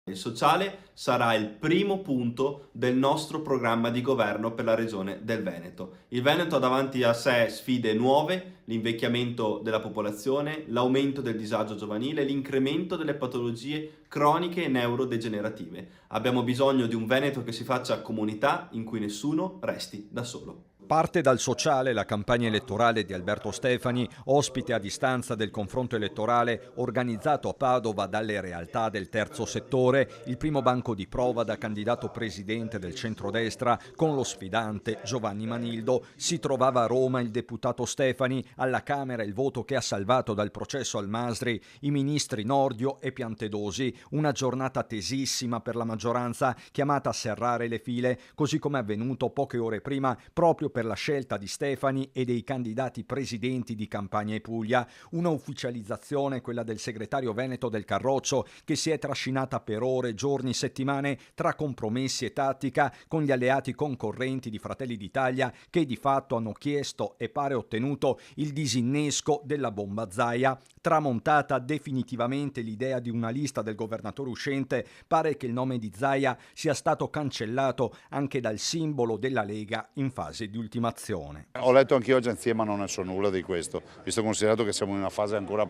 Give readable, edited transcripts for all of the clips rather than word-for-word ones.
Il sociale sarà il primo punto del nostro programma di governo per la regione del Veneto. Il Veneto ha davanti a sé sfide nuove, l'invecchiamento della popolazione, l'aumento del disagio giovanile, l'incremento delle patologie croniche e neurodegenerative. Abbiamo bisogno di un Veneto che si faccia comunità in cui nessuno resti da solo. Parte dal sociale la campagna elettorale di Alberto Stefani, ospite a distanza del confronto elettorale organizzato a Padova dalle realtà del terzo settore, il primo banco di prova da candidato presidente del centrodestra con lo sfidante Giovanni Manildo. Si trovava a Roma il deputato Stefani, alla Camera il voto che ha salvato dal processo al Masri i ministri Nordio e Piantedosi. Una giornata tesissima per la maggioranza, chiamata a serrare le file, così come è avvenuto poche ore prima proprio per la scelta di Stefani e dei candidati presidenti di Campania e Puglia. Una ufficializzazione, quella del segretario veneto del Carroccio, che si è trascinata per ore, giorni, settimane tra compromessi e tattica con gli alleati concorrenti di Fratelli d'Italia, che di fatto hanno chiesto e pare ottenuto il disinnesco della bomba Zaia. Tramontata definitivamente l'idea di una lista del governatore uscente, pare che il nome di Zaia sia stato cancellato anche dal simbolo della Lega in fase di ultimazione. Ho letto anch'io agenzie, ma non ne so nulla di questo, visto considerato che siamo in una fase ancora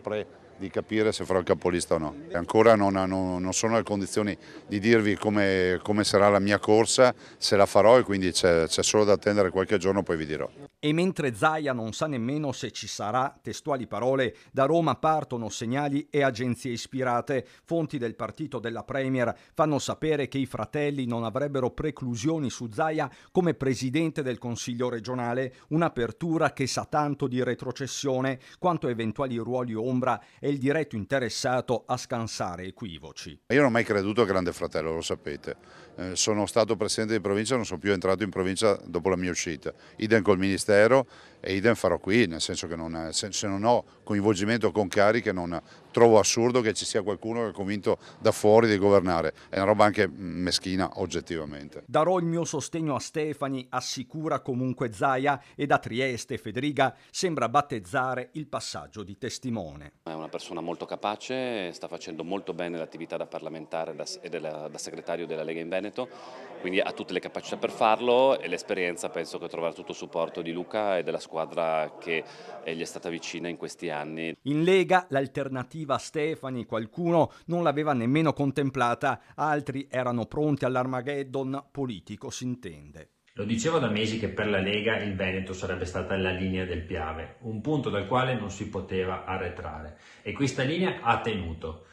di capire se farò il capolista o no. Ancora non sono nelle condizioni di dirvi come sarà la mia corsa, se la farò, e quindi c'è solo da attendere qualche giorno, poi vi dirò. E mentre Zaia non sa nemmeno se ci sarà, testuali parole, da Roma partono segnali e agenzie ispirate. Fonti del partito della Premier fanno sapere che i fratelli non avrebbero preclusioni su Zaia come presidente del Consiglio regionale, un'apertura che sa tanto di retrocessione quanto eventuali ruoli ombra e il diretto interessato a scansare equivoci. Io non ho mai creduto a Grande Fratello, lo sapete. Sono stato presidente di provincia, non sono più entrato in provincia dopo la mia uscita. Idem col Ministero e idem farò qui, nel senso che se non ho coinvolgimento con cariche non trovo assurdo che ci sia qualcuno che è convinto da fuori di governare. È una roba anche meschina oggettivamente. Darò il mio sostegno a Stefani, assicura comunque Zaia, e da Trieste Federica sembra battezzare il passaggio di testimone. È una persona molto capace, sta facendo molto bene l'attività da parlamentare e da segretario della Lega in Veneto, quindi ha tutte le capacità per farlo, e l'esperienza penso che troverà tutto il supporto di Luca e della squadra che gli è stata vicina in questi anni. In Lega l'alternativa a Stefani qualcuno non l'aveva nemmeno contemplata, altri erano pronti all'Armageddon politico, si intende. Lo dicevo da mesi che per la Lega il Veneto sarebbe stata la linea del Piave, un punto dal quale non si poteva arretrare, e questa linea ha tenuto.